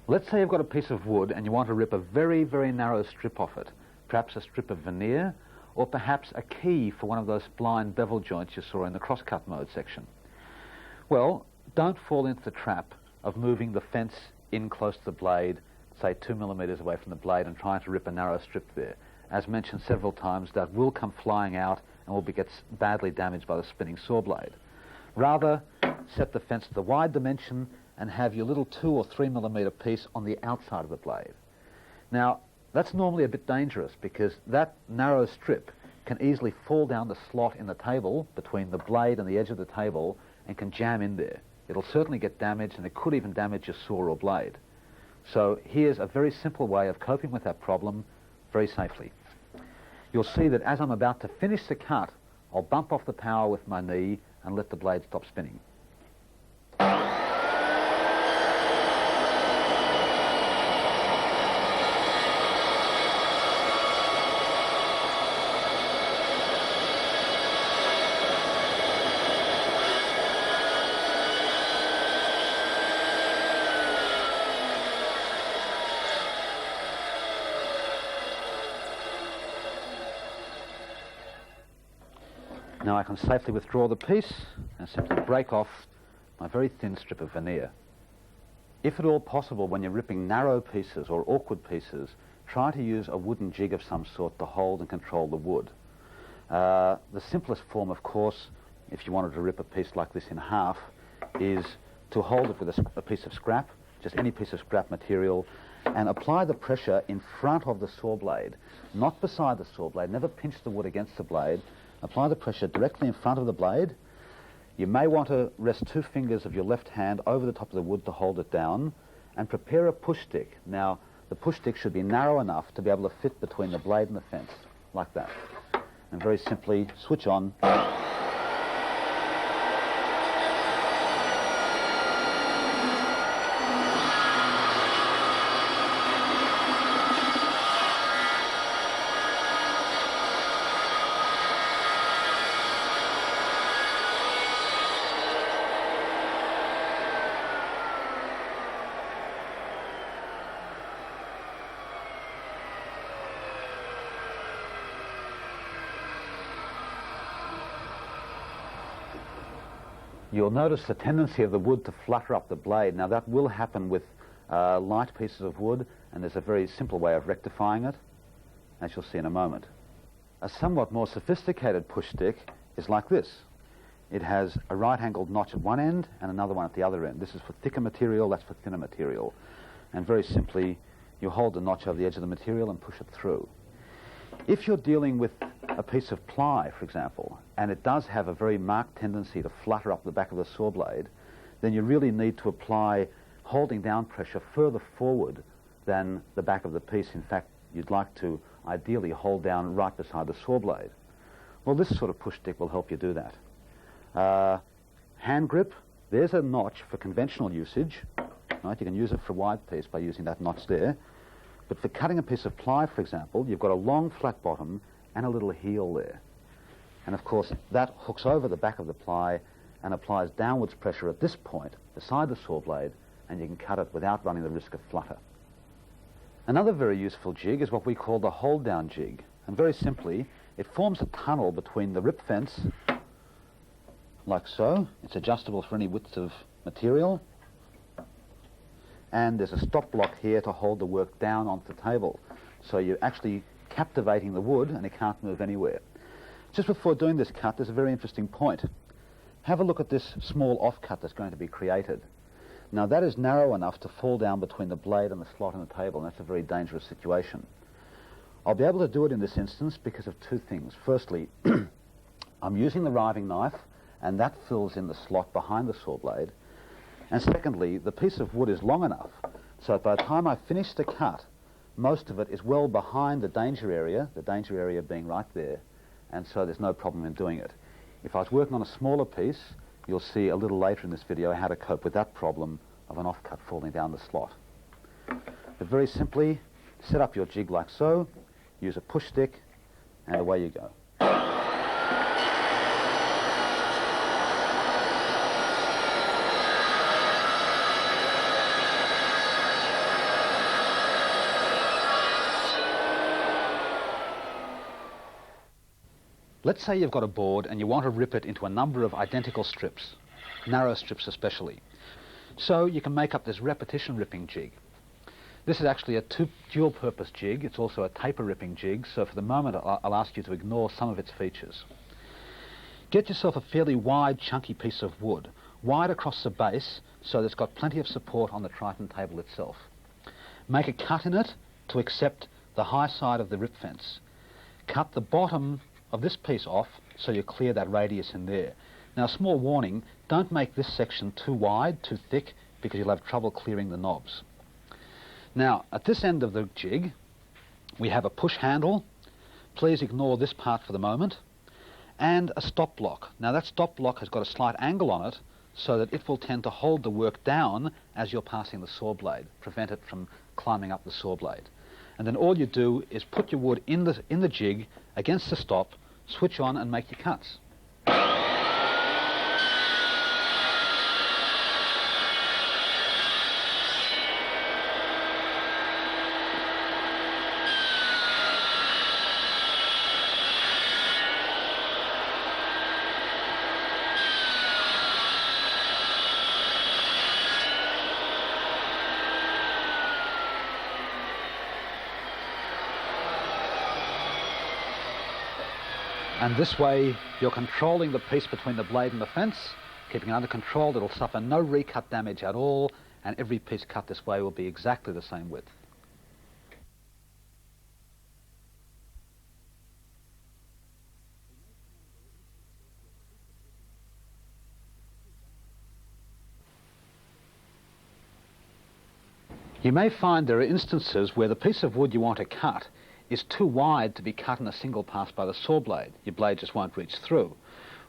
Let's say you've got a piece of wood and you want to rip a very, very narrow strip off it, perhaps a strip of veneer, or perhaps a key for one of those blind bevel joints you saw in the crosscut mode section. Well, don't fall into the trap of moving the fence in close to the blade, say 2 millimeters away from the blade, and trying to rip a narrow strip there. As mentioned several times, that will come flying out and will get badly damaged by the spinning saw blade. Rather, set the fence to the wide dimension and have your little 2 or 3 millimeter piece on the outside of the blade. Now, that's normally a bit dangerous because that narrow strip can easily fall down the slot in the table between the blade and the edge of the table and can jam in there. It'll certainly get damaged, and it could even damage your saw or blade. So here's a very simple way of coping with that problem very safely. You'll see that as I'm about to finish the cut, I'll bump off the power with my knee and let the blade stop spinning. Now I can safely withdraw the piece and simply break off my very thin strip of veneer. If at all possible, when you're ripping narrow pieces or awkward pieces, try to use a wooden jig of some sort to hold and control the wood. The simplest form, of course, if you wanted to rip a piece like this in half, is to hold it with a piece of scrap, just any piece of scrap material, and apply the pressure in front of the saw blade, not beside the saw blade. Never pinch the wood against the blade. Apply the pressure directly in front of the blade. You may want to rest 2 fingers of your left hand over the top of the wood to hold it down, and prepare a push stick. Now, the push stick should be narrow enough to be able to fit between the blade and the fence, like that. And very simply switch on. You'll notice the tendency of the wood to flutter up the blade. Now that will happen with light pieces of wood, and there's a very simple way of rectifying it, as you'll see in a moment. A somewhat more sophisticated push stick is like this. It has a right-angled notch at one end and another one at the other end. This is for thicker material, that's for thinner material. And very simply, you hold the notch over the edge of the material and push it through. If you're dealing with a piece of ply, for example, and it does have a very marked tendency to flutter up the back of the saw blade, then you really need to apply holding down pressure further forward than the back of the piece. In fact, you'd like to ideally hold down right beside the saw blade. Well, this sort of push stick will help you do that. Hand grip, there's a notch for conventional usage. Right? You can use it for a wide piece by using that notch there. But for cutting a piece of ply, for example, you've got a long flat bottom and a little heel there. And of course, that hooks over the back of the ply and applies downwards pressure at this point beside the saw blade, and you can cut it without running the risk of flutter. Another very useful jig is what we call the hold-down jig. And very simply, it forms a tunnel between the rip fence, like so. It's adjustable for any widths of material. And there's a stop block here to hold the work down onto the table. So you're actually captivating the wood and it can't move anywhere. Just before doing this cut, there's a very interesting point. Have a look at this small offcut that's going to be created. Now that is narrow enough to fall down between the blade and the slot in the table, and that's a very dangerous situation. I'll be able to do it in this instance because of 2 things. Firstly, I'm using the riving knife, and that fills in the slot behind the saw blade. And secondly, the piece of wood is long enough so that by the time I finish the cut, most of it is well behind the danger area being right there, and so there's no problem in doing it. If I was working on a smaller piece, you'll see a little later in this video how to cope with that problem of an offcut falling down the slot. But very simply, set up your jig like so, use a push stick, and away you go. Let's say you've got a board and you want to rip it into a number of identical strips, narrow strips especially. So you can make up this repetition ripping jig. This is actually a dual purpose jig. It's also a taper ripping jig, so for the moment I'll ask you to ignore some of its features. Get yourself a fairly wide, chunky piece of wood, wide across the base so that it's got plenty of support on the Triton table itself. Make a cut in it to accept the high side of the rip fence. Cut the bottom of this piece off so you clear that radius in there. Now, small warning, don't make this section too wide, too thick, because you'll have trouble clearing the knobs. Now, at this end of the jig, we have a push handle. Please ignore this part for the moment. And a stop block. Now, that stop block has got a slight angle on it so that it will tend to hold the work down as you're passing the saw blade, prevent it from climbing up the saw blade. And then all you do is put your wood in the jig against the stop, switch on and make your cuts. And this way you're controlling the piece between the blade and the fence, keeping it under control. It'll suffer no recut damage at all, and every piece cut this way will be exactly the same width. You may find there are instances where the piece of wood you want to cut is too wide to be cut in a single pass by the saw blade. Your blade just won't reach through.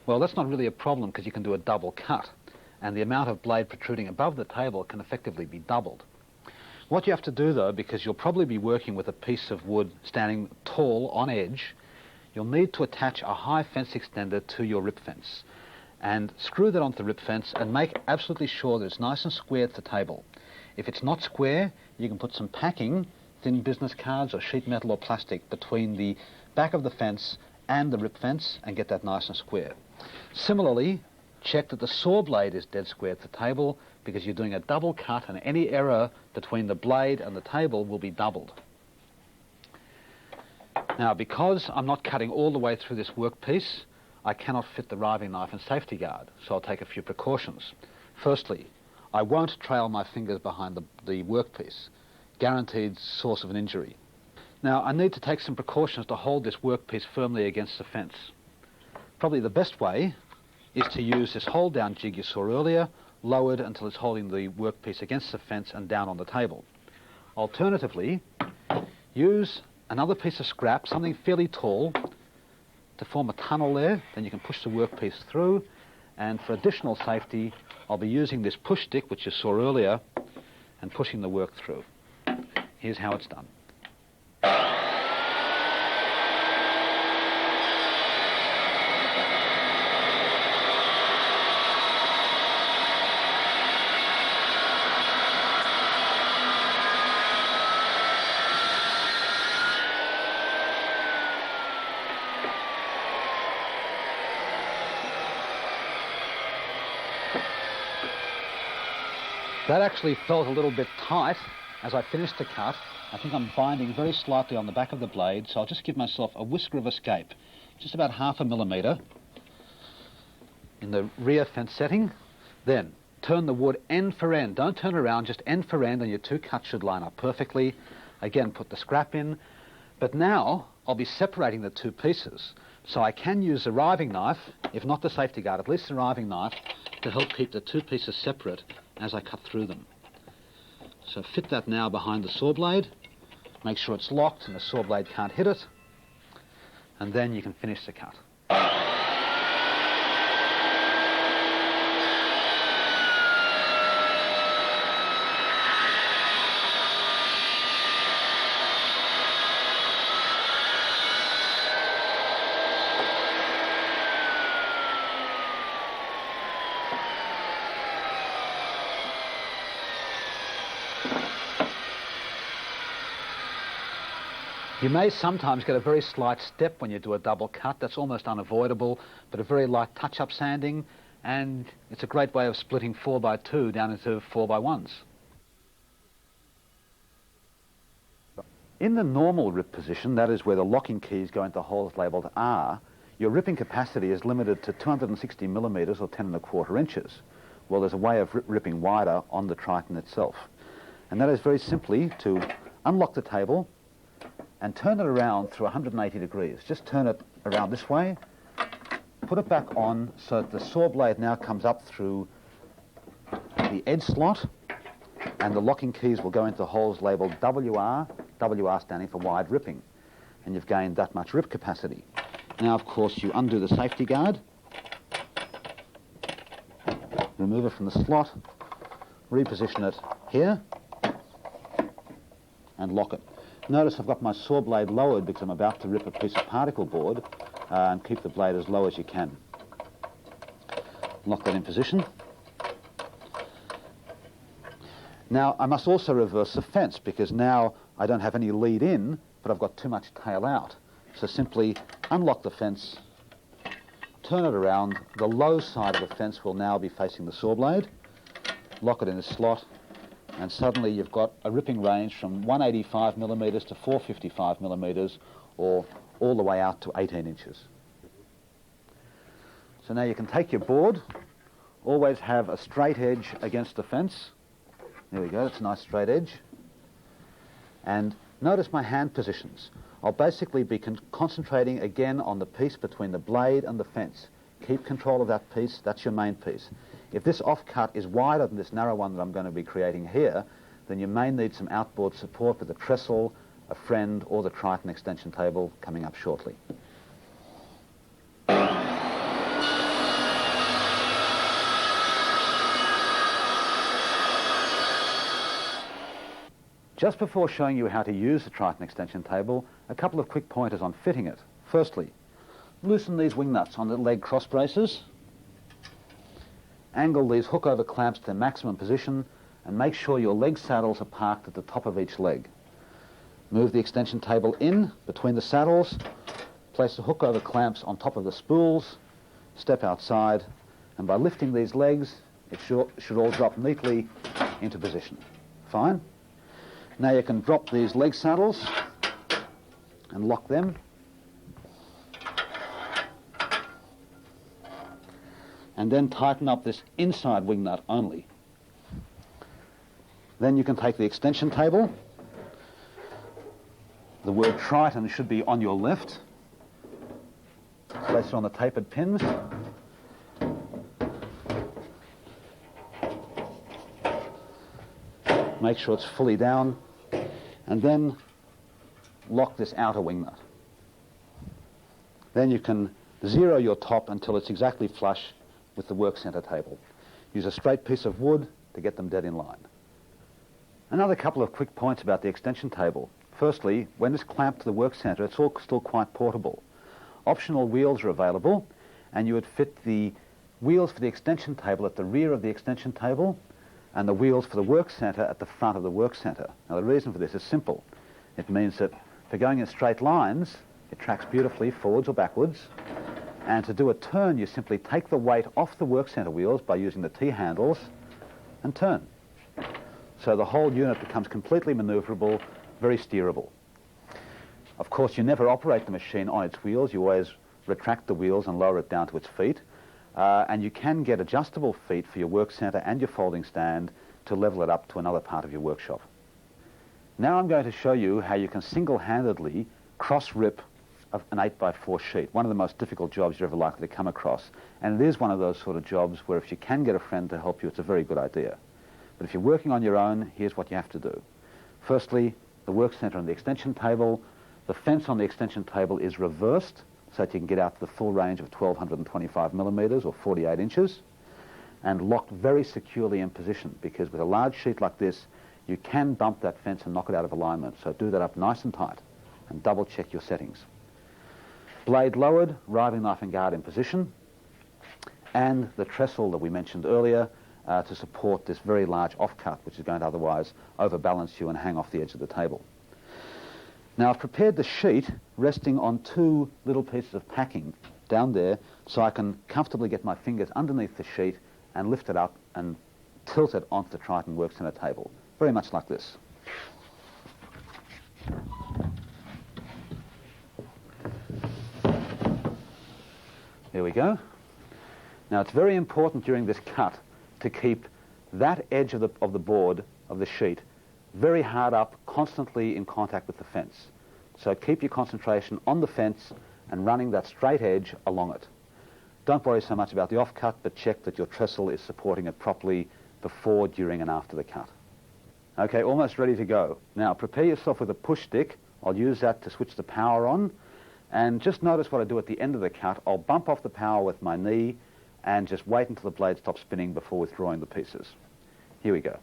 Well, that's not really a problem because you can do a double cut, and the amount of blade protruding above the table can effectively be doubled. What you have to do, though, because you'll probably be working with a piece of wood standing tall on edge, you'll need to attach a high fence extender to your rip fence and screw that onto the rip fence and make absolutely sure that it's nice and square at the table. If it's not square, you can put some packing, thin business cards or sheet metal or plastic, between the back of the fence and the rip fence and get that nice and square. Similarly, check that the saw blade is dead square at the table, because you're doing a double cut and any error between the blade and the table will be doubled. Now, because I'm not cutting all the way through this workpiece, I cannot fit the riving knife and safety guard, so I'll take a few precautions. Firstly, I won't trail my fingers behind the workpiece. Guaranteed source of an injury. Now, I need to take some precautions to hold this workpiece firmly against the fence. Probably the best way is to use this hold down jig you saw earlier, lowered until it's holding the workpiece against the fence and down on the table. Alternatively, use another piece of scrap, something fairly tall, to form a tunnel there. Then you can push the workpiece through, and for additional safety, I'll be using this push stick, which you saw earlier, and pushing the work through. Here's how it's done. That actually felt a little bit tight as I finished the cut. I think I'm binding very slightly on the back of the blade, so I'll just give myself a whisker of escape, just about 0.5 millimetre in the rear fence setting. Then turn the wood end for end. Don't turn around, just end for end, and your two cuts should line up perfectly. Again, put the scrap in. But now I'll be separating the two pieces, so I can use the riving knife, if not the safety guard, at least the riving knife, to help keep the two pieces separate as I cut through them. So fit that now behind the saw blade, make sure it's locked and the saw blade can't hit it, and then you can finish the cut. You may sometimes get a very slight step when you do a double cut. That's almost unavoidable, but a very light touch-up sanding, and it's a great way of splitting 4x2 down into 4x1s. In the normal rip position, that is where the locking keys go into holes labelled R, your ripping capacity is limited to 260 millimetres or 10 1/4 inches. Well, there's a way of ripping wider on the Triton itself. And that is very simply to unlock the table and turn it around through 180 degrees. Just turn it around this way, put it back on so that the saw blade now comes up through the edge slot, and the locking keys will go into holes labelled WR, WR standing for wide ripping, and you've gained that much rip capacity. Now, of course, you undo the safety guard, remove it from the slot, reposition it here, and lock it. Notice I've got my saw blade lowered because I'm about to rip a piece of particle board, and keep the blade as low as you can. Lock that in position. Now, I must also reverse the fence because now I don't have any lead in, but I've got too much tail out. So simply unlock the fence, turn it around. The low side of the fence will now be facing the saw blade. Lock it in the slot, and suddenly you've got a ripping range from 185 millimetres to 455 millimetres, or all the way out to 18 inches. So now you can take your board, always have a straight edge against the fence. There we go, that's a nice straight edge. And notice my hand positions. I'll basically be concentrating again on the piece between the blade and the fence. Keep control of that piece, that's your main piece. If this offcut is wider than this narrow one that I'm going to be creating here, then you may need some outboard support with a trestle, a friend, or the Triton extension table coming up shortly. Just before showing you how to use the Triton extension table, a couple of quick pointers on fitting it. Firstly, loosen these wing nuts on the leg cross braces, angle these hook over clamps to their maximum position, and make sure your leg saddles are parked at the top of each leg. Move the extension table in between the saddles, place the hook over clamps on top of the spools, step outside, and by lifting these legs, it should all drop neatly into position. Fine. Now you can drop these leg saddles and lock them. And then tighten up this inside wing nut only. Then you can take the extension table. The word Triton should be on your left. Place it on the tapered pins. Make sure it's fully down, and then lock this outer wing nut. Then you can zero your top until it's exactly flush with the work center table. Use a straight piece of wood to get them dead in line. Another couple of quick points about the extension table. Firstly, when it's clamped to the work center, it's all still quite portable. Optional wheels are available, and you would fit the wheels for the extension table at the rear of the extension table, and the wheels for the work center at the front of the work center. Now, the reason for this is simple. It means that for going in straight lines, it tracks beautifully forwards or backwards, and to do a turn, you simply take the weight off the work center wheels by using the T-handles and turn. So the whole unit becomes completely maneuverable, very steerable. Of course, you never operate the machine on its wheels. You always retract the wheels and lower it down to its feet. And you can get adjustable feet for your work center and your folding stand to level it up to another part of your workshop. Now I'm going to show you how you can single-handedly cross-rip an 8x4 sheet, one of the most difficult jobs you're ever likely to come across. And it is one of those sort of jobs where if you can get a friend to help you, it's a very good idea. But if you're working on your own, here's what you have to do. Firstly, the work center and the extension table. The fence on the extension table is reversed so that you can get out to the full range of 1225 millimeters or 48 inches, and locked very securely in position, because with a large sheet like this, you can bump that fence and knock it out of alignment. So do that up nice and tight and double check your settings. Blade lowered, riving knife and guard in position, and the trestle that we mentioned earlier to support this very large offcut, which is going to otherwise overbalance you and hang off the edge of the table. Now I've prepared the sheet resting on two little pieces of packing down there so I can comfortably get my fingers underneath the sheet and lift it up and tilt it onto the Triton Work Centre table, very much like this. There we go. Now it's very important during this cut to keep that edge of the board, of the sheet, very hard up, constantly in contact with the fence. So keep your concentration on the fence and running that straight edge along it. Don't worry so much about the off-cut, but check that your trestle is supporting it properly before, during and after the cut. Okay, almost ready to go. Now prepare yourself with a push stick. I'll use that to switch the power on. And just notice what I do at the end of the cut. I'll bump off the power with my knee and just wait until the blade stops spinning before withdrawing the pieces. Here we go.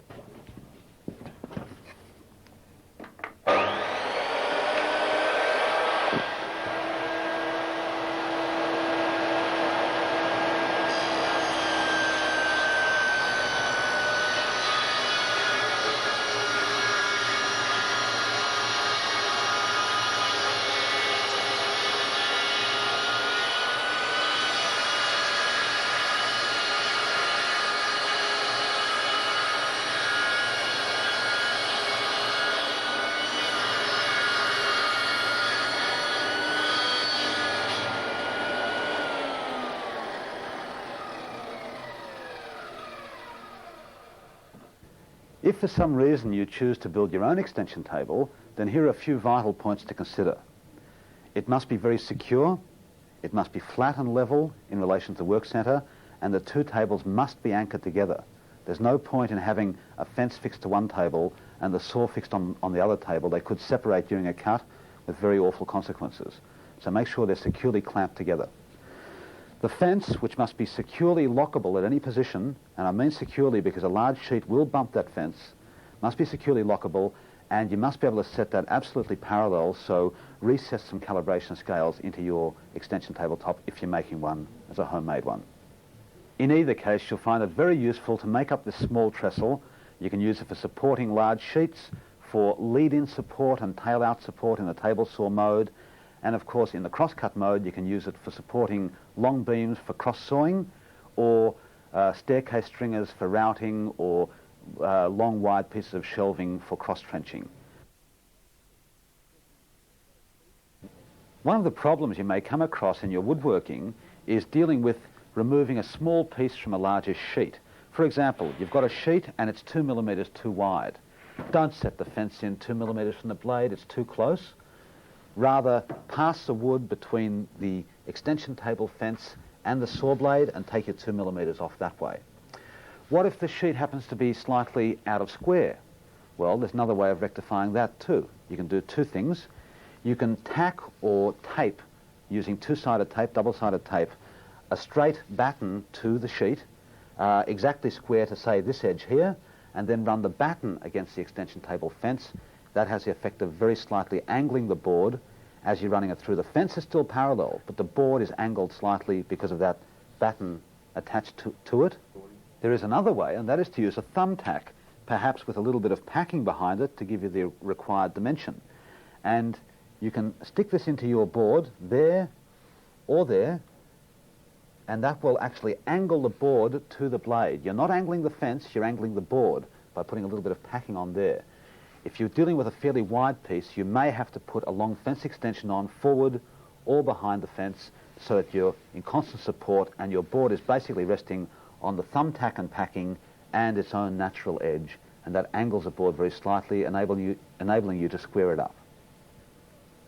If for some reason you choose to build your own extension table, then here are a few vital points to consider. It must be very secure, it must be flat and level in relation to the work centre, and the two tables must be anchored together. There's no point in having a fence fixed to one table and the saw fixed on the other table. They could separate during a cut with very awful consequences. So make sure they're securely clamped together. The fence, which must be securely lockable at any position, and I mean securely because a large sheet will bump that fence, must be securely lockable, and you must be able to set that absolutely parallel, so recess some calibration scales into your extension tabletop if you're making one as a homemade one. In either case, you'll find it very useful to make up this small trestle. You can use it for supporting large sheets, for lead-in support and tail-out support in the table saw mode, and of course in the cross-cut mode you can use it for supporting long beams for cross-sawing, or staircase stringers for routing, or long wide pieces of shelving for cross-trenching. One of the problems you may come across in your woodworking is dealing with removing a small piece from a larger sheet. For example, you've got a sheet and it's 2 millimetres too wide. Don't set the fence in 2 millimetres from the blade, it's too close. Rather, pass the wood between the extension table fence and the saw blade and take your 2 millimetres off that way. What if the sheet happens to be slightly out of square? Well, there's another way of rectifying that too. You can do two things. You can tack or tape, using two-sided tape, double-sided tape, a straight batten to the sheet, exactly square to, say, this edge here, and then run the batten against the extension table fence. That has the effect of very slightly angling the board as you're running it through. The fence is still parallel, but the board is angled slightly because of that batten attached to it. There is another way, and that is to use a thumbtack, perhaps with a little bit of packing behind it to give you the required dimension. And you can stick this into your board there or there, and that will actually angle the board to the blade. You're not angling the fence, you're angling the board by putting a little bit of packing on there. If you're dealing with a fairly wide piece, you may have to put a long fence extension on forward or behind the fence so that you're in constant support and your board is basically resting on the thumbtack and packing and its own natural edge, and that angles the board very slightly, enabling you to square it up.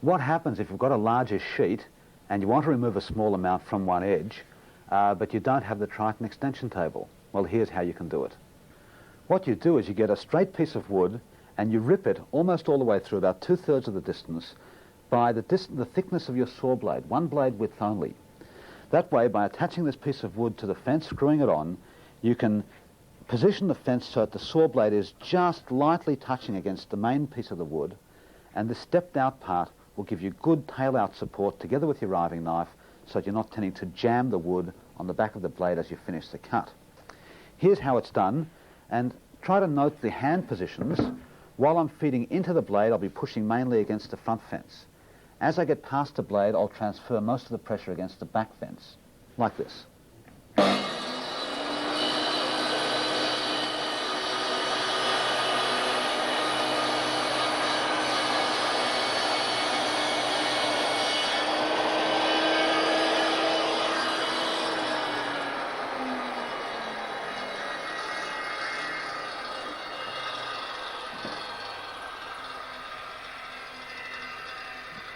What happens if you've got a larger sheet and you want to remove a small amount from one edge, but you don't have the Triton extension table? Well, here's how you can do it. What you do is you get a straight piece of wood and you rip it almost all the way through, about 2/3 of the distance, by the thickness of your saw blade, one blade width only. That way, by attaching this piece of wood to the fence, screwing it on, you can position the fence so that the saw blade is just lightly touching against the main piece of the wood, and the stepped out part will give you good tail-out support together with your riving knife so that you're not tending to jam the wood on the back of the blade as you finish the cut. Here's how it's done, and try to note the hand positions. While I'm feeding into the blade, I'll be pushing mainly against the front fence. As I get past the blade, I'll transfer most of the pressure against the back fence, like this.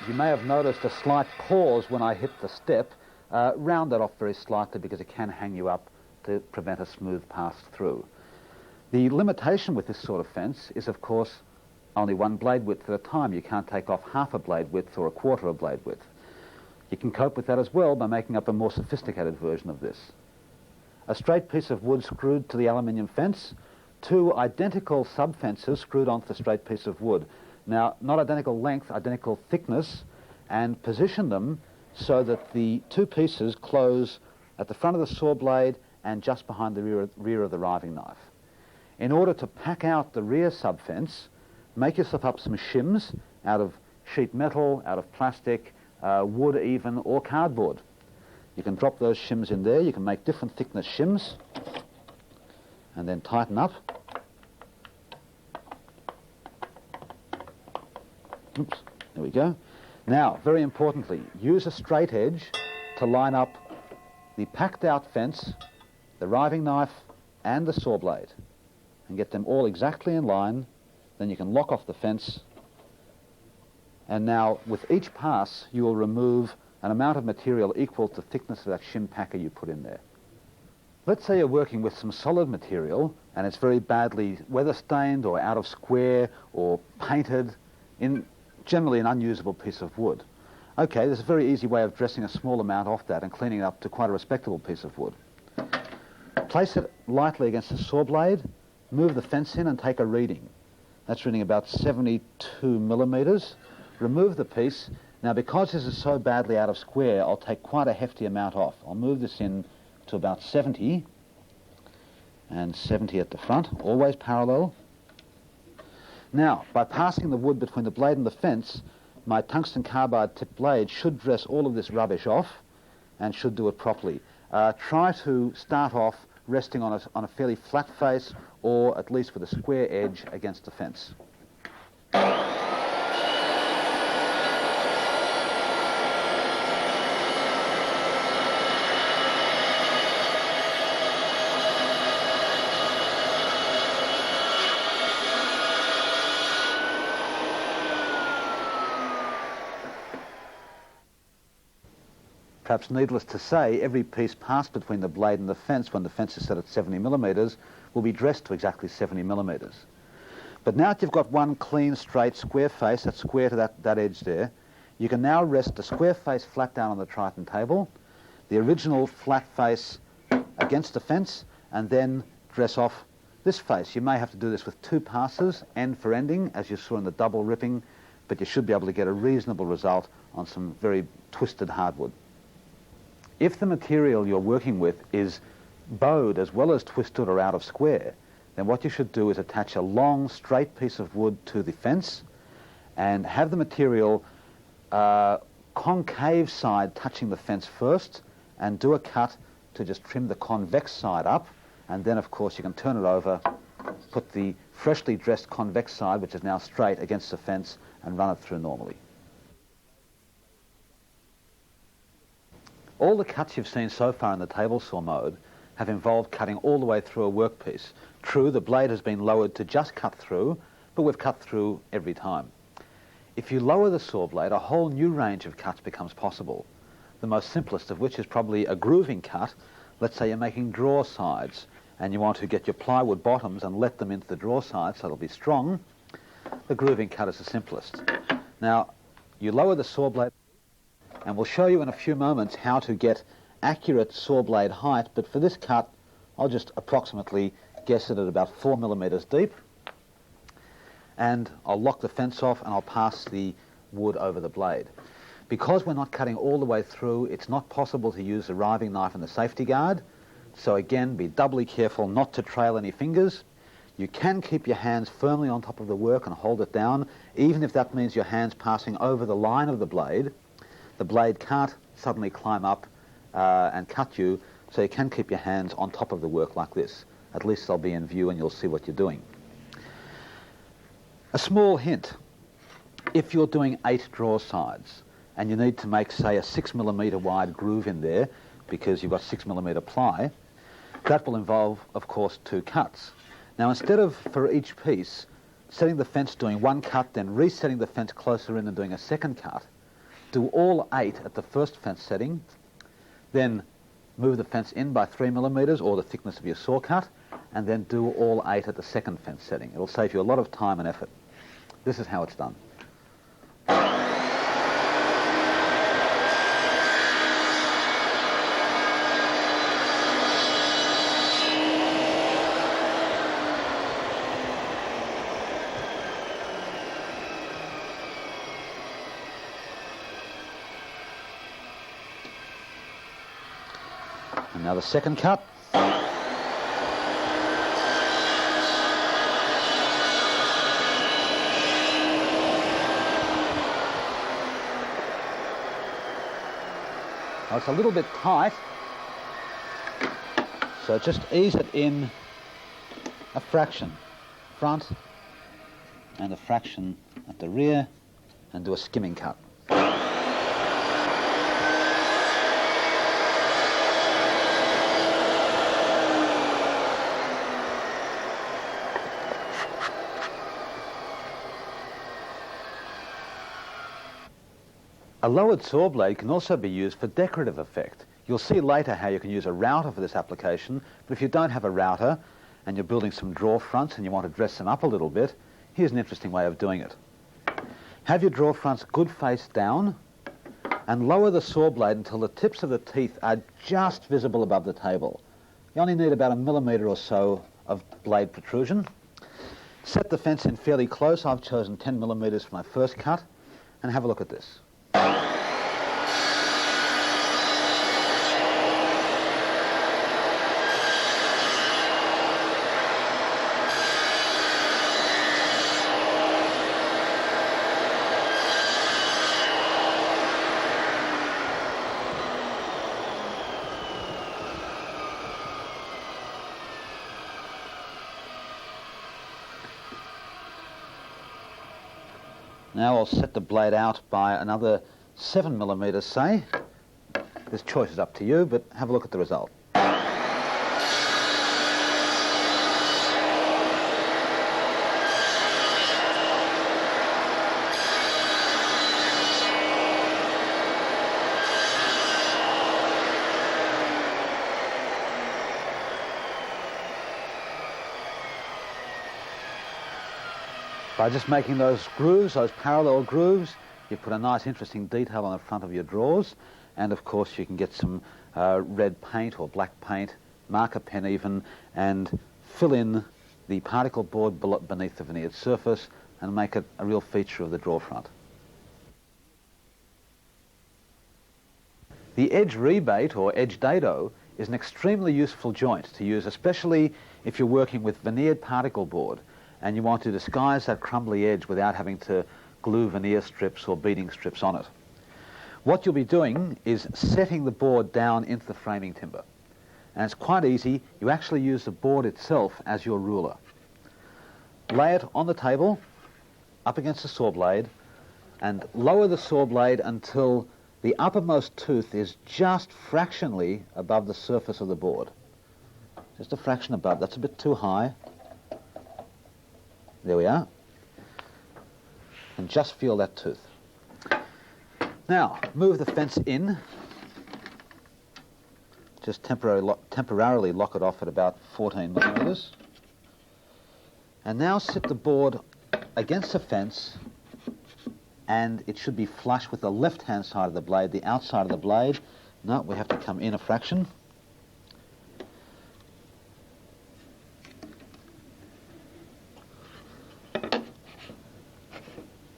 You may have noticed a slight pause when I hit the step. Round that off very slightly because it can hang you up to prevent a smooth pass through. The limitation with this sort of fence is, of course, only one blade width at a time. You can't take off half a blade width or a quarter of a blade width. You can cope with that as well by making up a more sophisticated version of this. A straight piece of wood screwed to the aluminium fence, two identical sub-fences screwed onto the straight piece of wood. Now, not identical length, identical thickness, and position them so that the two pieces close at the front of the saw blade and just behind the rear of the riving knife. In order to pack out the rear sub-fence, make yourself up some shims out of sheet metal, out of plastic, wood even, or cardboard. You can drop those shims in there. You can make different thickness shims and then tighten up. Oops, there we go. Now, very importantly, use a straight edge to line up the packed out fence, the riving knife, and the saw blade, and get them all exactly in line. Then you can lock off the fence. And now, with each pass, you will remove an amount of material equal to the thickness of that shim packer you put in there. Let's say you're working with some solid material, and it's very badly weather-stained or out of square or painted in generally an unusable piece of wood. Okay, there's a very easy way of dressing a small amount off that and cleaning it up to quite a respectable piece of wood. Place it lightly against the saw blade, move the fence in and take a reading. That's reading about 72 millimeters. Remove the piece. Now, because this is so badly out of square, I'll take quite a hefty amount off. I'll move this in to about 70, and 70 at the front, always parallel. Now, by passing the wood between the blade and the fence, my tungsten carbide tipped blade should dress all of this rubbish off and should do it properly. Try to start off resting on a fairly flat face, or at least with a square edge against the fence. Perhaps needless to say, every piece passed between the blade and the fence when the fence is set at 70 millimeters will be dressed to exactly 70 millimeters. But now that you've got one clean, straight, square face that's square to that edge there, you can now rest the square face flat down on the Triton table, the original flat face against the fence, and then dress off this face. You may have to do this with two passes, end for ending, as you saw in the double ripping, but you should be able to get a reasonable result on some very twisted hardwood. If the material you're working with is bowed as well as twisted or out of square, then what you should do is attach a long, straight piece of wood to the fence and have the material concave side touching the fence first, and do a cut to just trim the convex side up, and then, of course, you can turn it over, put the freshly dressed convex side, which is now straight, against the fence and run it through normally. All the cuts you've seen so far in the table saw mode have involved cutting all the way through a workpiece. True, the blade has been lowered to just cut through, but we've cut through every time. If you lower the saw blade, a whole new range of cuts becomes possible, the most simplest of which is probably a grooving cut. Let's say you're making drawer sides, and you want to get your plywood bottoms and let them into the drawer sides so they'll be strong. The grooving cut is the simplest. Now, you lower the saw blade, and we'll show you in a few moments how to get accurate saw blade height, but for this cut, I'll just approximately guess it at about 4 millimeters deep. And I'll lock the fence off and I'll pass the wood over the blade. Because we're not cutting all the way through, it's not possible to use the riving knife and the safety guard. So again, be doubly careful not to trail any fingers. You can keep your hands firmly on top of the work and hold it down, even if that means your hands passing over the line of the blade. The blade can't suddenly climb up and cut you, so you can keep your hands on top of the work like this. At least they'll be in view and you'll see what you're doing. A small hint. If you're doing 8 draw sides and you need to make, say, a 6mm wide groove in there because you've got 6mm ply, that will involve, of course, 2 cuts. Now, instead of, for each piece, setting the fence, doing 1 cut, then resetting the fence closer in and doing a 2nd cut, do all 8 at the first fence setting, then move the fence in by 3mm or the thickness of your saw cut, and then do all 8 at the 2nd fence setting. It'll save you a lot of time and effort. This is how it's done. And now the 2nd cut. Now it's a little bit tight, so just ease it in a fraction front and a fraction at the rear and do a skimming cut. A lowered saw blade can also be used for decorative effect. You'll see later how you can use a router for this application, but if you don't have a router and you're building some draw fronts and you want to dress them up a little bit, here's an interesting way of doing it. Have your draw fronts good face down and lower the saw blade until the tips of the teeth are just visible above the table. You only need about 1mm or so of blade protrusion. Set the fence in fairly close. I've chosen 10mm for my first cut, and have a look at this. Now I'll set the blade out by another 7mm, say. This choice is up to you, but have a look at the result. By just making those grooves, those parallel grooves, you put a nice interesting detail on the front of your drawers, and of course you can get some red paint or black paint, marker pen even, and fill in the particle board beneath the veneered surface and make it a real feature of the drawer front. The edge rebate or edge dado is an extremely useful joint to use, especially if you're working with veneered particle board and you want to disguise that crumbly edge without having to glue veneer strips or beading strips on it. What you'll be doing is setting the board down into the framing timber. And it's quite easy. You actually use the board itself as your ruler. Lay it on the table, up against the saw blade, and lower the saw blade until the uppermost tooth is just fractionally above the surface of the board. Just a fraction above. That's a bit too high. There we are. And just feel that tooth. Now, move the fence in. Just temporarily lock it off at about 14mm. And now sit the board against the fence, and it should be flush with the left-hand side of the blade, the outside of the blade. No, we have to come in a fraction.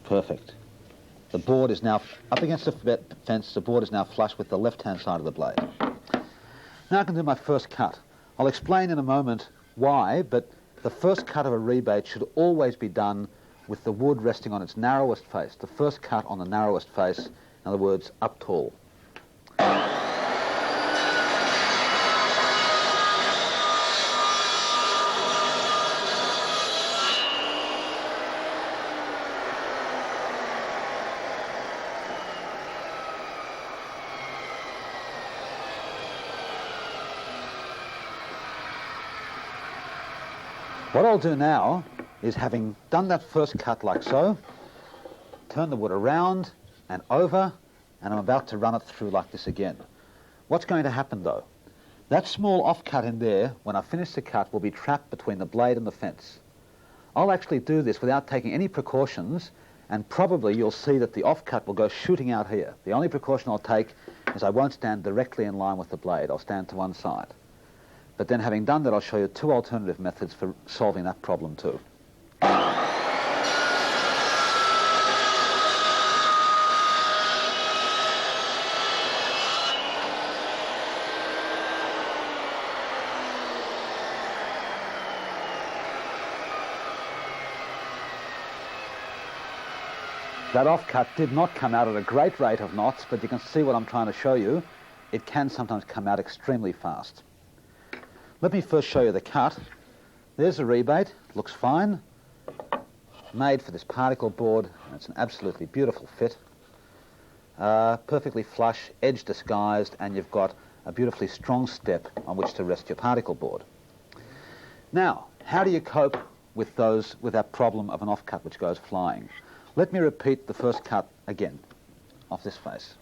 Perfect. The board is now up against the fence. The board is now flush with the left-hand side of the blade. Now I can do my first cut. I'll explain in a moment why, but The first cut of a rebate should always be done with the wood resting on its narrowest face. The first cut on the narrowest face, in other words, up tall. What I'll do now is, having done that first cut like so, turn the wood around and over, and I'm about to run it through like this again. What's going to happen though? That small off-cut in there, when I finish the cut, will be trapped between the blade and the fence. I'll actually do this without taking any precautions, and probably you'll see that the off-cut will go shooting out here. The only precaution I'll take is I won't stand directly in line with the blade. I'll stand to one side. But then, having done that, I'll show you two alternative methods for solving that problem too. That off-cut did not come out at a great rate of knots, but you can see what I'm trying to show you. It can sometimes come out extremely fast. Let me first show you the cut. There's a rebate, looks fine. Made for this particle board, and it's an absolutely beautiful fit. Perfectly flush, edge disguised, and you've got a beautifully strong step on which to rest your particle board. Now, how do you cope with that problem of an off-cut which goes flying? Let me repeat the first cut again, off this face.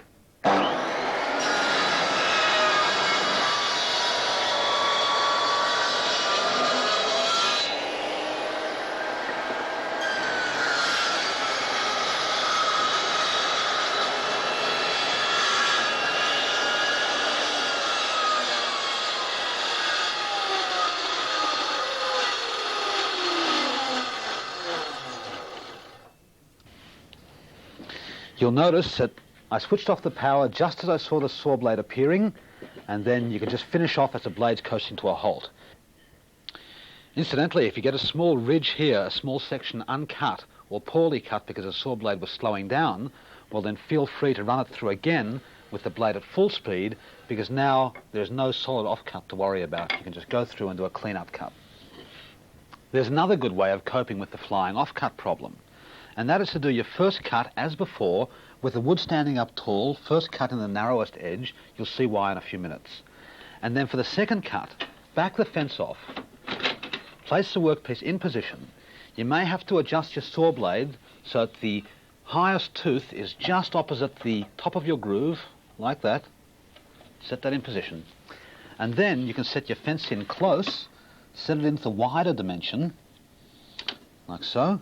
You'll notice that I switched off the power just as I saw the saw blade appearing, and then you can just finish off as the blade's coasting to a halt. Incidentally, if you get a small ridge here, a small section uncut or poorly cut because the saw blade was slowing down, well then feel free to run it through again with the blade at full speed, because now there's no solid off-cut to worry about. You can just go through and do a clean-up cut. There's another good way of coping with the flying off-cut problem, and that is to do your first cut as before with the wood standing up tall, first cut in the narrowest edge. You'll see why in a few minutes. And then for the second cut, back the fence off, place the workpiece in position. You may have to adjust your saw blade so that the highest tooth is just opposite the top of your groove, like that. Set that in position. And then you can set your fence in close, set it into the wider dimension, like so.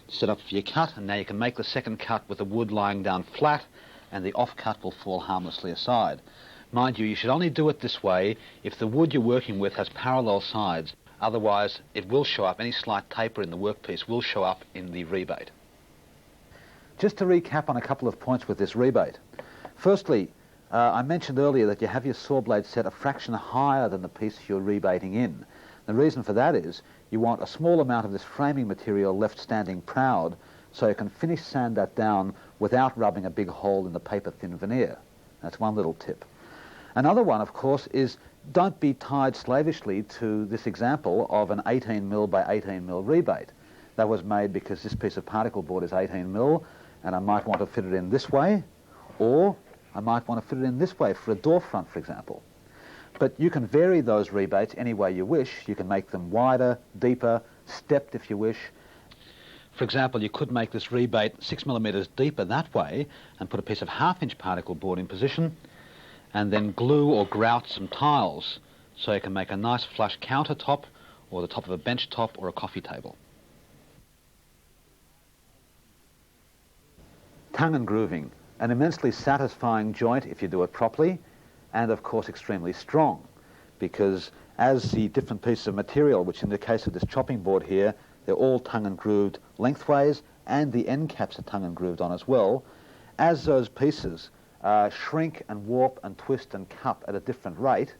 Set up for your cut, and now you can make the second cut with the wood lying down flat, and the off-cut will fall harmlessly aside. Mind you, you should only do it this way if the wood you're working with has parallel sides. Otherwise, it will show up, any slight taper in the workpiece will show up in the rebate. Just to recap on a couple of points with this rebate. Firstly, I mentioned earlier that you have your saw blade set a fraction higher than the piece you're rebating in. The reason for that is you want a small amount of this framing material left standing proud so you can finish sand that down without rubbing a big hole in the paper-thin veneer. That's one little tip. Another one, of course, is don't be tied slavishly to this example of an 18mm by 18mm rebate. That was made because this piece of particle board is 18mm, and I might want to fit it in this way, or I might want to fit it in this way for a door front, for example. But you can vary those rebates any way you wish. You can make them wider, deeper, stepped if you wish. For example, you could make this rebate 6mm deeper that way and put a piece of half-inch particle board in position, and then glue or grout some tiles so you can make a nice flush countertop or the top of a bench top or a coffee table. Tongue and grooving, an immensely satisfying joint if you do it properly, and of course extremely strong, because as the different pieces of material, which in the case of this chopping board here, they're all tongue and grooved lengthways, and the end caps are tongue and grooved on as well, as those pieces shrink and warp and twist and cup at a different rate,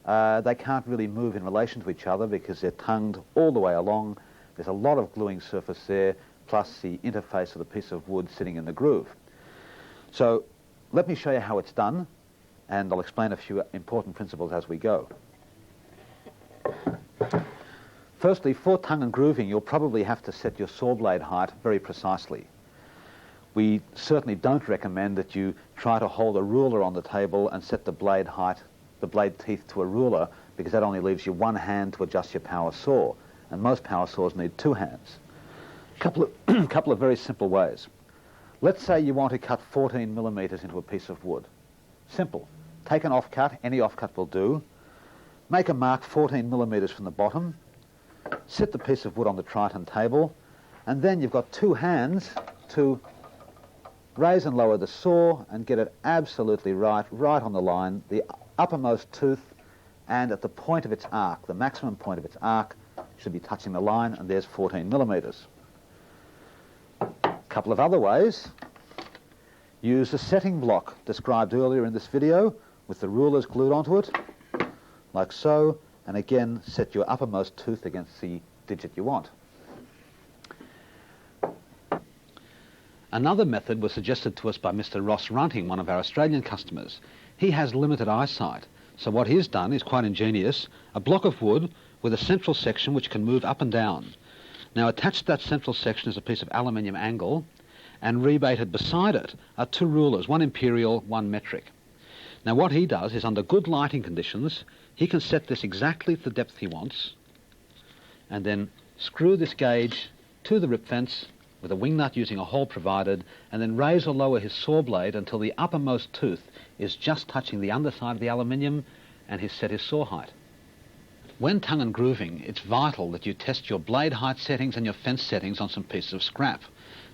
they can't really move in relation to each other because they're tongued all the way along. There's a lot of gluing surface there, plus the interface of the piece of wood sitting in the groove. So let me show you how it's done, and I'll explain a few important principles as we go. Firstly, for tongue and grooving, you'll probably have to set your saw blade height very precisely. We certainly don't recommend that you try to hold a ruler on the table and set the blade height, the blade teeth to a ruler, because that only leaves you one hand to adjust your power saw, and most power saws need two hands. Couple of very simple ways. Let's say you want to cut 14 millimeters into a piece of wood. Simple. Take an offcut, any offcut will do. Make a mark 14 millimeters from the bottom. Sit the piece of wood on the Triton table, and then you've got two hands to raise and lower the saw and get it absolutely right on the line, the uppermost tooth, and at the point of its arc, the maximum point of its arc should be touching the line, and there's 14 millimeters. A couple of other ways. Use the setting block described earlier in this video with the rulers glued onto it, like so, and again set your uppermost tooth against the digit you want. Another method was suggested to us by Mr. Ross Runting, one of our Australian customers. He has limited eyesight, so what he's done is quite ingenious. A block of wood with a central section which can move up and down. Now attached to that central section is a piece of aluminium angle, and rebated beside it are two rulers, one imperial, one metric. Now what he does is, under good lighting conditions, he can set this exactly to the depth he wants, and then screw this gauge to the rip fence with a wing nut using a hole provided, and then raise or lower his saw blade until the uppermost tooth is just touching the underside of the aluminium, and he's set his saw height. When tongue and grooving, it's vital that you test your blade height settings and your fence settings on some pieces of scrap.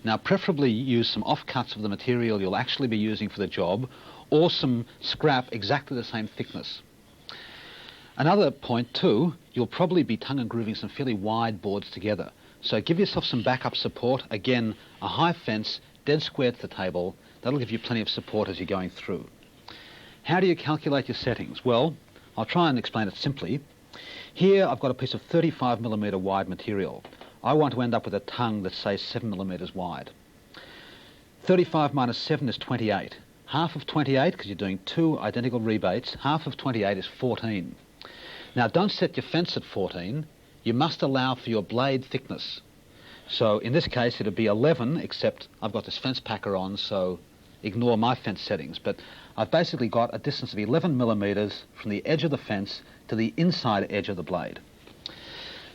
Now preferably use some offcuts of the material you'll actually be using for the job, or some scrap exactly the same thickness. Another point too, you'll probably be tongue and grooving some fairly wide boards together. So give yourself some backup support. Again, a high fence, dead square to the table. That'll give you plenty of support as you're going through. How do you calculate your settings? Well, I'll try and explain it simply. Here I've got a piece of 35 millimeter wide material. I want to end up with a tongue that's, say, 7 millimeters wide. 35 minus 7 is 28. Half of 28, because you're doing two identical rebates, half of 28 is 14. Now don't set your fence at 14. You must allow for your blade thickness. So in this case it'd be 11, except I've got this fence packer on, so ignore my fence settings. But I've basically got a distance of 11 millimeters from the edge of the fence to the inside edge of the blade.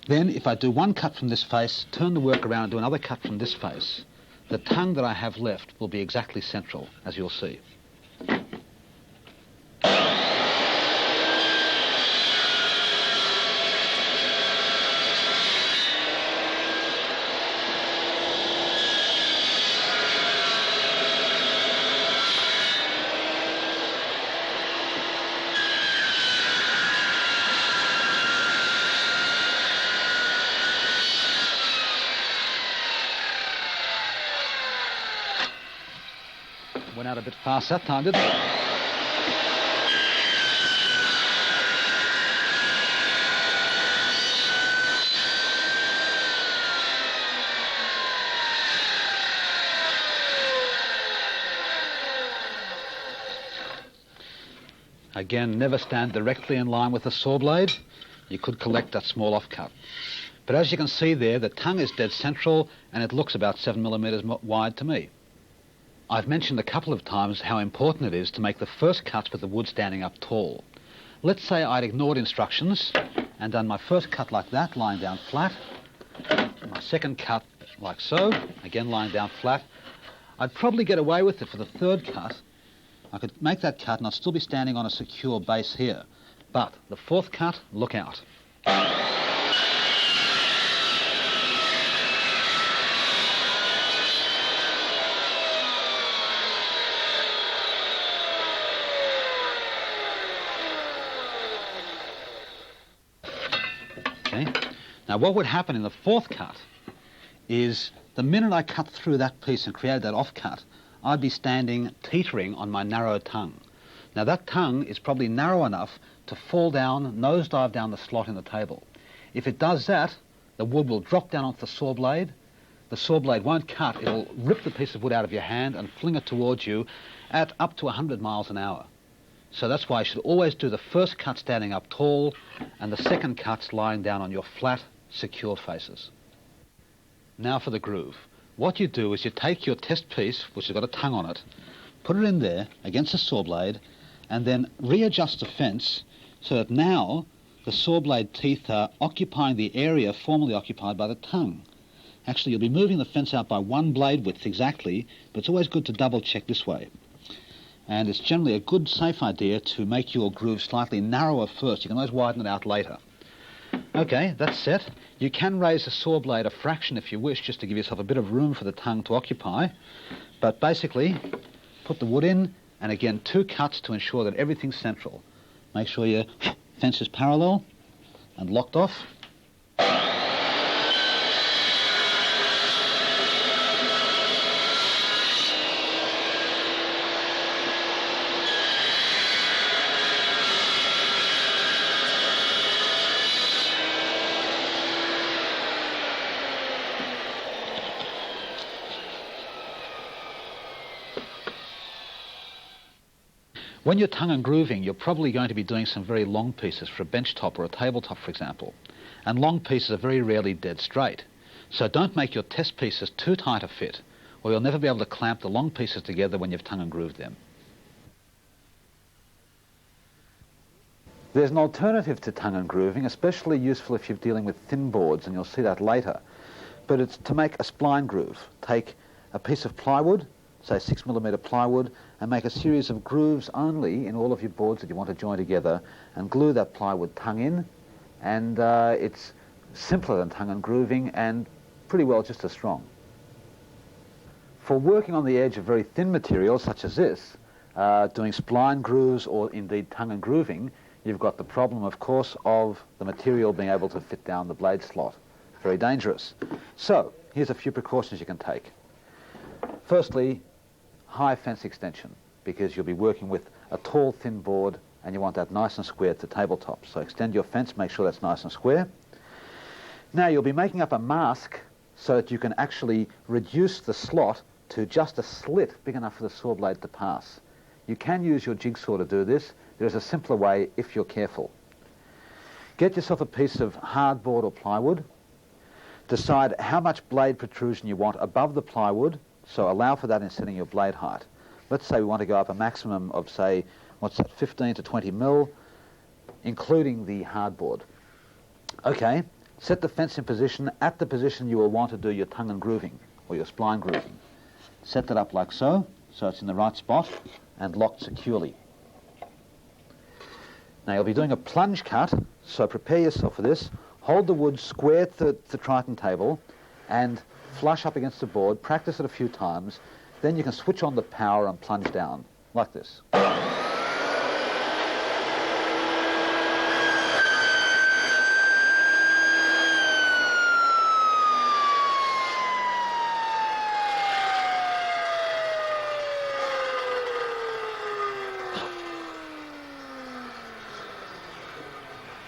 Then if I do one cut from this face, turn the work around and do another cut from this face, the tongue that I have left will be exactly central, as you'll see. Went out a bit fast that time, didn't it? Again, never stand directly in line with the saw blade. You could collect that small offcut. But as you can see there, the tongue is dead central, and it looks about 7 millimeters wide to me. I've mentioned a couple of times how important it is to make the first cuts with the wood standing up tall. Let's say I'd ignored instructions and done my first cut like that, lying down flat. My second cut like so, again lying down flat. I'd probably get away with it for the third cut. I could make that cut and I'd still be standing on a secure base here. But the fourth cut, look out. Okay. Now what would happen in the fourth cut is the minute I cut through that piece and created that offcut, I'd be standing teetering on my narrow tongue. Now that tongue is probably narrow enough to fall down, nosedive down the slot in the table. If it does that, the wood will drop down onto the saw blade. The saw blade won't cut, it'll rip the piece of wood out of your hand and fling it towards you at up to 100 miles an hour. So that's why you should always do the first cut standing up tall and the second cuts lying down on your flat, secure faces. Now for the groove. What you do is you take your test piece, which has got a tongue on it, put it in there against the saw blade, and then readjust the fence so that now the saw blade teeth are occupying the area formerly occupied by the tongue. Actually, you'll be moving the fence out by one blade width exactly, but it's always good to double check this way. And it's generally a good, safe idea to make your groove slightly narrower first. You can always widen it out later. Okay, that's set. You can raise the saw blade a fraction if you wish, just to give yourself a bit of room for the tongue to occupy. But basically, put the wood in, and again, 2 cuts to ensure that everything's central. Make sure your fence is parallel and locked off. When you're tongue and grooving, you're probably going to be doing some very long pieces for a bench top or a tabletop, for example. And long pieces are very rarely dead straight. So don't make your test pieces too tight a fit, or you'll never be able to clamp the long pieces together when you've tongue and grooved them. There's an alternative to tongue and grooving, especially useful if you're dealing with thin boards, and you'll see that later. But it's to make a spline groove. Take a piece of plywood, say 6mm plywood, and make a series of grooves only in all of your boards that you want to join together, and glue that plywood tongue in, and it's simpler than tongue and grooving and pretty well just as strong. For working on the edge of very thin material such as this, doing spline grooves or indeed tongue and grooving, you've got the problem, of course, of the material being able to fit down the blade slot. Very dangerous. So here's a few precautions you can take. Firstly, high fence extension, because you'll be working with a tall, thin board and you want that nice and square at the tabletop. So extend your fence, make sure that's nice and square. Now you'll be making up a mask so that you can actually reduce the slot to just a slit big enough for the saw blade to pass. You can use your jigsaw to do this. There's a simpler way if you're careful. Get yourself a piece of hardboard or plywood. Decide how much blade protrusion you want above the plywood, so allow for that in setting your blade height. Let's say we want to go up a maximum of, say, what's that, 15 to 20 mil, including the hardboard. Okay, set the fence in position at the position you will want to do your tongue and grooving, or your spline grooving. Set that up like so it's in the right spot and locked securely. Now you'll be doing a plunge cut, so prepare yourself for this. Hold the wood square to the Triton table and flush up against the board, practice it a few times, then you can switch on the power and plunge down, like this.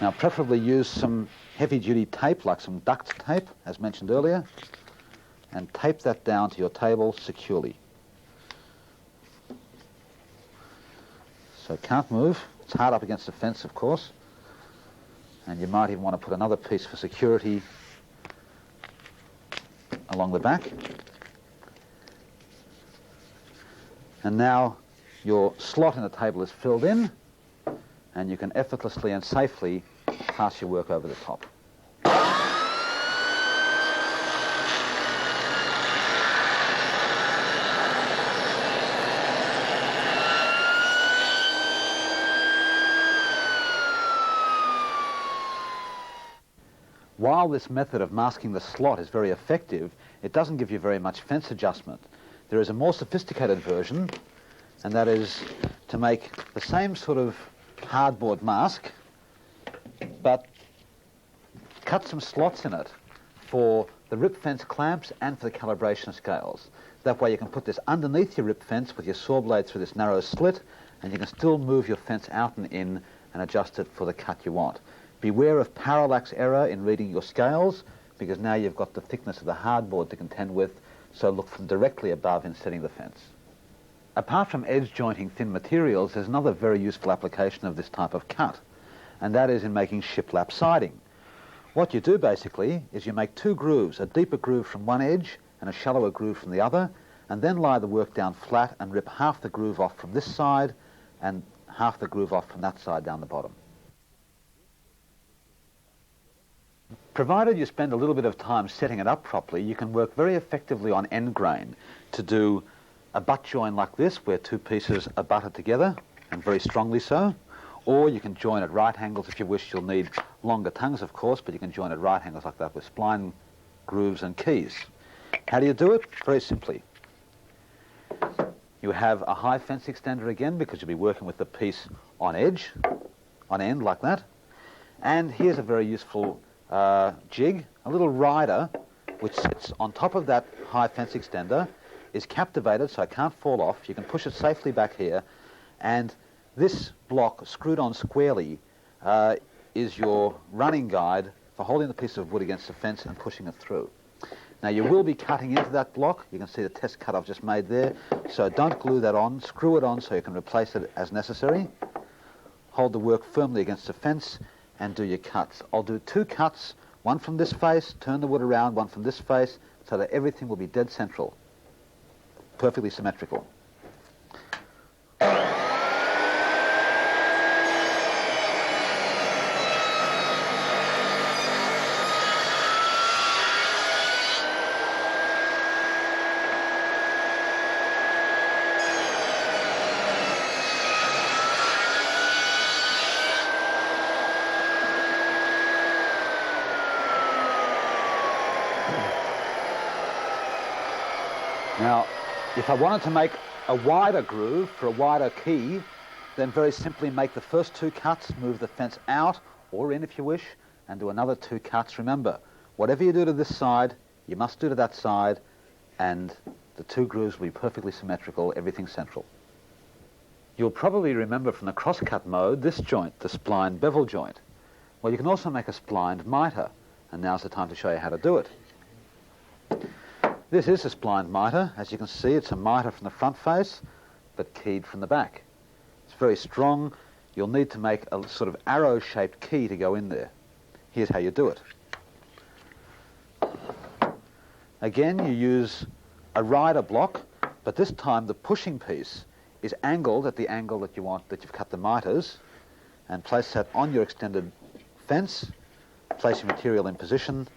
Now preferably use some heavy-duty tape, like some duct tape, as mentioned earlier, and tape that down to your table securely. So can't move. It's hard up against the fence, of course, and you might even want to put another piece for security along the back. And now your slot in the table is filled in, and you can effortlessly and safely pass your work over the top. While this method of masking the slot is very effective, it doesn't give you very much fence adjustment. There is a more sophisticated version, and that is to make the same sort of hardboard mask, but cut some slots in it for the rip fence clamps and for the calibration scales. That way you can put this underneath your rip fence with your saw blade through this narrow slit and you can still move your fence out and in and adjust it for the cut you want. Beware of parallax error in reading your scales, because now you've got the thickness of the hardboard to contend with, so look from directly above in setting the fence. Apart from edge jointing thin materials, there's another very useful application of this type of cut, and that is in making shiplap siding. What you do basically is you make two grooves, a deeper groove from one edge and a shallower groove from the other, and then lie the work down flat and rip half the groove off from this side and half the groove off from that side down the bottom. Provided you spend a little bit of time setting it up properly, you can work very effectively on end grain to do a butt join like this, where two pieces are butted together, and very strongly so. Or you can join at right angles if you wish. You'll need longer tongues, of course, but you can join at right angles like that with spline grooves and keys. How do you do it? Very simply. You have a high fence extender again, because you'll be working with the piece on edge, on end like that. And here's a very useful jig, a little rider, which sits on top of that high fence extender, is captivated so it can't fall off. You can push it safely back here, and this block screwed on squarely is your running guide for holding the piece of wood against the fence and pushing it through. Now you will be cutting into that block. You can see the test cut I've just made there. So don't glue that on, screw it on so you can replace it as necessary. Hold the work firmly against the fence and do your cuts. I'll do two cuts, one from this face, turn the wood around, one from this face, so that everything will be dead central, perfectly symmetrical. Now, if I wanted to make a wider groove for a wider key, then very simply make the first two cuts, move the fence out or in if you wish, and do another two cuts. Remember, whatever you do to this side, you must do to that side, and the two grooves will be perfectly symmetrical, everything central. You'll probably remember from the crosscut mode this joint, the splined bevel joint. Well, you can also make a splined mitre, and now's the time to show you how to do it. This is a splined mitre. As you can see, it's a mitre from the front face, but keyed from the back. It's very strong. You'll need to make a sort of arrow-shaped key to go in there. Here's how you do it. Again, you use a rider block, but this time the pushing piece is angled at the angle that you want, that you've cut the mitres, and place that on your extended fence, place your material in position,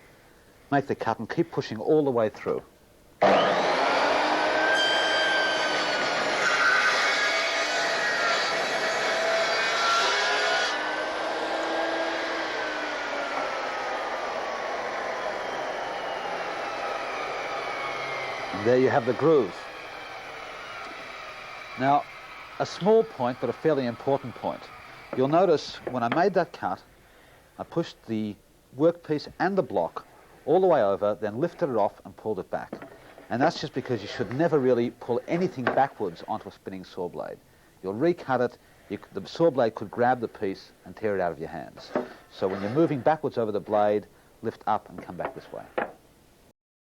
make the cut and keep pushing all the way through. And there you have the groove. Now, a small point, but a fairly important point. You'll notice when I made that cut, I pushed the workpiece and the block all the way over, then lifted it off and pulled it back. And that's just because you should never really pull anything backwards onto a spinning saw blade. You'll recut it, the saw blade could grab the piece and tear it out of your hands. So when you're moving backwards over the blade, lift up and come back this way.